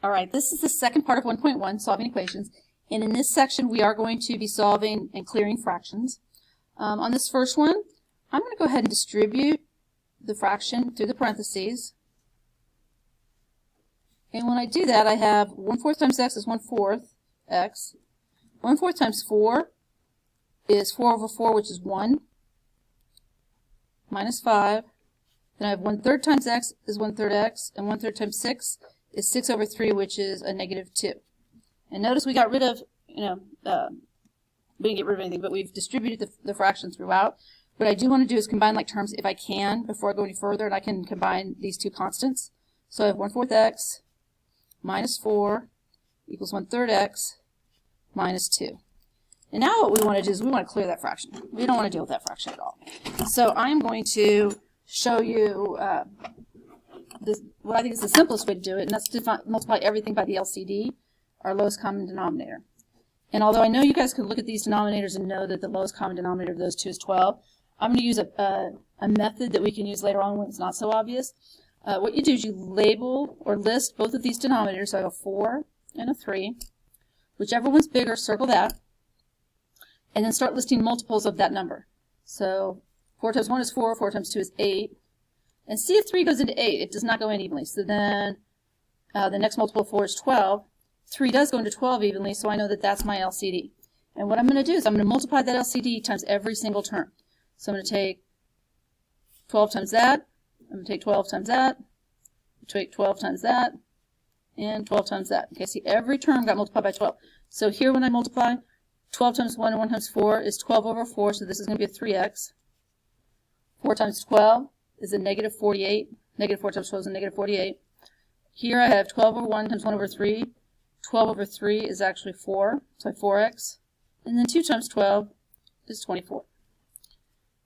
All right, this is the second part of 1.1, solving equations. And in this section, we are going to be solving and clearing fractions. On this first one, I'm going to go ahead and distribute the fraction through the parentheses. And when I do that, I have 1/4 times x is 1/4 x. 1/4 times 4 is 4 over 4, which is 1, minus 5. Then I have 1/3 times x is 1/3 x, and 1/3 times 6 is 6 over 3, which is a negative 2. And notice we got rid of, we didn't get rid of anything, but we've distributed the fraction throughout. What I do want to do is combine like terms if I can before I go any further, and I can combine these two constants. So I have 1/4 x minus 4 equals 1/3 x minus 2. And now what we want to do is we want to clear that fraction. We don't want to deal with that fraction at all. So I'm going to show you what I think is the simplest way to do it, and that's to multiply everything by the LCD, our lowest common denominator. And although I know you guys could look at these denominators and know that the lowest common denominator of those two is 12, I'm going to use a method that we can use later on when it's not so obvious. What you do is you label or list both of these denominators. So I have a 4 and a 3. Whichever one's bigger, circle that. And then start listing multiples of that number. So 4 times 1 is 4, 4 times 2 is 8. And see if 3 goes into 8. It does not go in evenly. So then the next multiple of 4 is 12. 3 does go into 12 evenly, so I know that that's my LCD. And what I'm going to do is I'm going to multiply that LCD times every single term. So I'm going to take 12 times that. I'm going to take 12 times that. Take 12 times that. And 12 times that. Okay, see, every term got multiplied by 12. So here when I multiply, 12 times 1 and 1 times 4 is 12 over 4, so this is going to be a 3x. 4 times 12 is a negative 48. Negative 4 times 12 is a negative 48. Here I have 12 over 1 times 1 over 3. 12 over 3 is actually 4, so I have 4x. And then 2 times 12 is 24.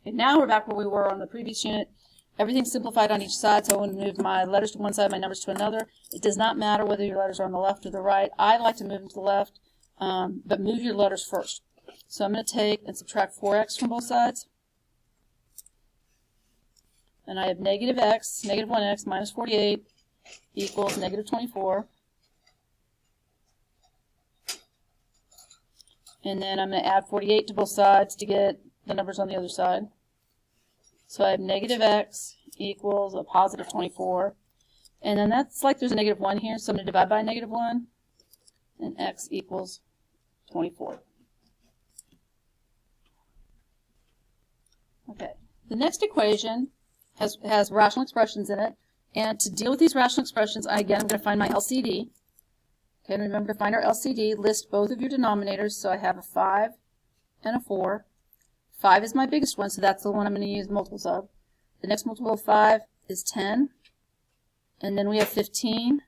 Okay, now we're back where we were on the previous unit. Everything's simplified on each side, so I want to move my letters to one side, my numbers to another. It does not matter whether your letters are on the left or the right. I like to move them to the left, but move your letters first. So I'm going to take and subtract 4x from both sides. And I have negative x, negative 1x minus 48 equals negative 24. And then I'm going to add 48 to both sides to get the numbers on the other side. So I have negative x equals a positive 24. And then that's like there's a negative 1 here, so I'm going to divide by a negative 1. And x equals 24. Okay, the next equation has rational expressions in it. And to deal with these rational expressions, again, I'm going to find my LCD. Okay, and remember to find our LCD, list both of your denominators. So I have a 5 and a 4. 5 is my biggest one, so that's the one I'm going to use multiples of. The next multiple of 5 is 10. And then we have 15.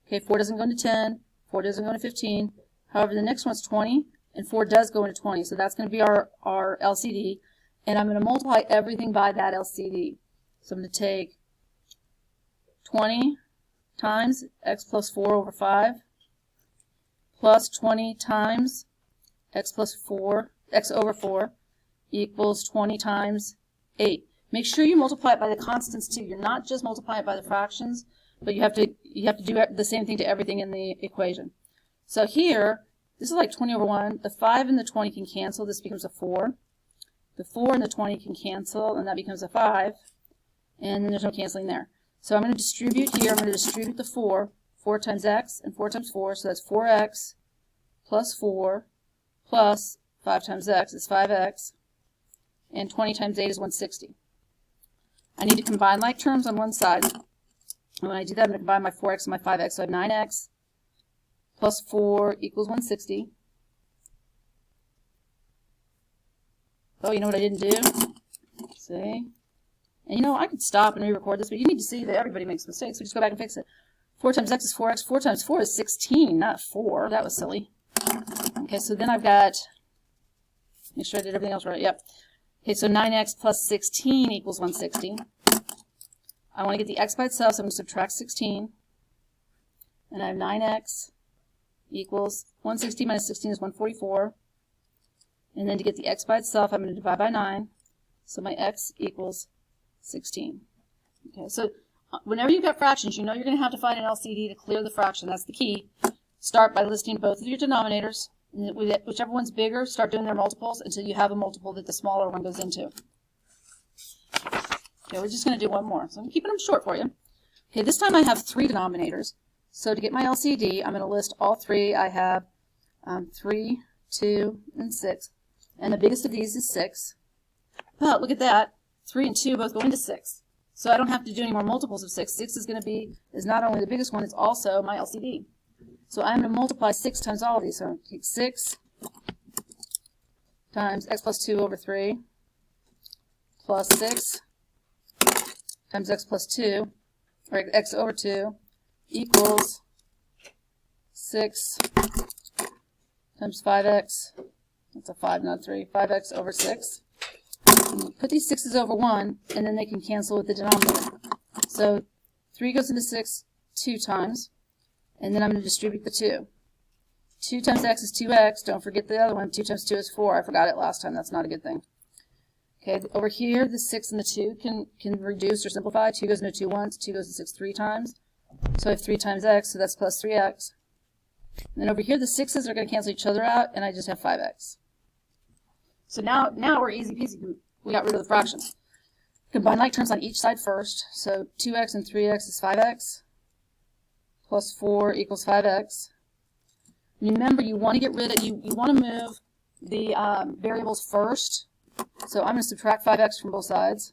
Okay, 4 doesn't go into 10. 4 doesn't go into 15. However, the next one's 20, and 4 does go into 20. So that's going to be our LCD. And I'm going to multiply everything by that LCD. So I'm going to take 20 times x plus 4 over 5 plus 20 times x over 4 equals 20 times 8. Make sure you multiply it by the constants too. You're not just multiplying it by the fractions, but you have to do the same thing to everything in the equation. So here, this is like 20 over 1. The 5 and the 20 can cancel. This becomes a 4. The 4 and the 20 can cancel, and that becomes a 5. And then there's no canceling there. So I'm going to distribute here. I'm going to distribute the 4. 4 times x and 4 times 4. So that's 4x plus 4 plus 5 times x is 5x. And 20 times 8 is 160. I need to combine like terms on one side. And when I do that, I'm going to combine my 4x and my 5x. So I have 9x plus 4 equals 160. Oh, you know what I didn't do? See? And I could stop and re-record this, but you need to see that everybody makes mistakes. So just go back and fix it. 4 times x is 4x. 4 times 4 is 16, not 4. That was silly. Okay, so then I've got, make sure I did everything else right. Yep. Okay, so 9x plus 16 equals 160. I want to get the x by itself, so I'm going to subtract 16. And I have 9x equals 160 minus 16 is 144. And then to get the x by itself, I'm going to divide by 9. So my x equals 16. Okay, so whenever you've got fractions, you know you're going to have to find an LCD to clear the fraction. That's the key. Start by listing both of your denominators. And whichever one's bigger, start doing their multiples until you have a multiple that the smaller one goes into. Okay, we're just going to do one more. So I'm keeping them short for you. Okay, this time I have 3 denominators. So to get my LCD, I'm going to list all 3. I have 3, 2, and 6. And the biggest of these is 6. But look at that. 3 and 2 both go into 6. So I don't have to do any more multiples of 6. 6 is not only the biggest one, it's also my LCD. So I'm going to multiply 6 times all of these. So I'm going to take 6 times x plus 2 over 3 plus 6 times x plus 2, or x over 2, equals 6 times 5x. That's a 5, not 3. 5x over 6. Put these 6's over 1, and then they can cancel with the denominator. So 3 goes into 6 2 times, and then I'm going to distribute the 2. 2 times x is 2x. Don't forget the other one. 2 times 2 is 4. I forgot it last time. That's not a good thing. Okay, over here, the 6 and the 2 can reduce or simplify. 2 goes into 2 once. 2 goes into 6 3 times. So I have 3 times x, so that's plus 3x. And then over here, the 6's are going to cancel each other out, and I just have 5x. So now we're easy peasy. We got rid of the fractions. Combine like terms on each side first. So 2x and 3x is 5x. Plus 4 equals 5x. Remember, you want to get rid of, you want to move the variables first. So I'm going to subtract 5x from both sides.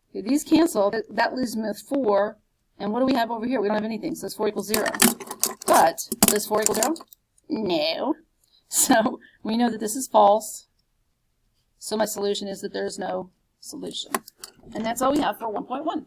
Okay, these cancel. That leaves me with 4. And what do we have over here? We don't have anything, so it's 4 equals 0. But, does 4 equal 0? No. So, we know that this is false. So my solution is that there is no solution. And that's all we have for 1.1.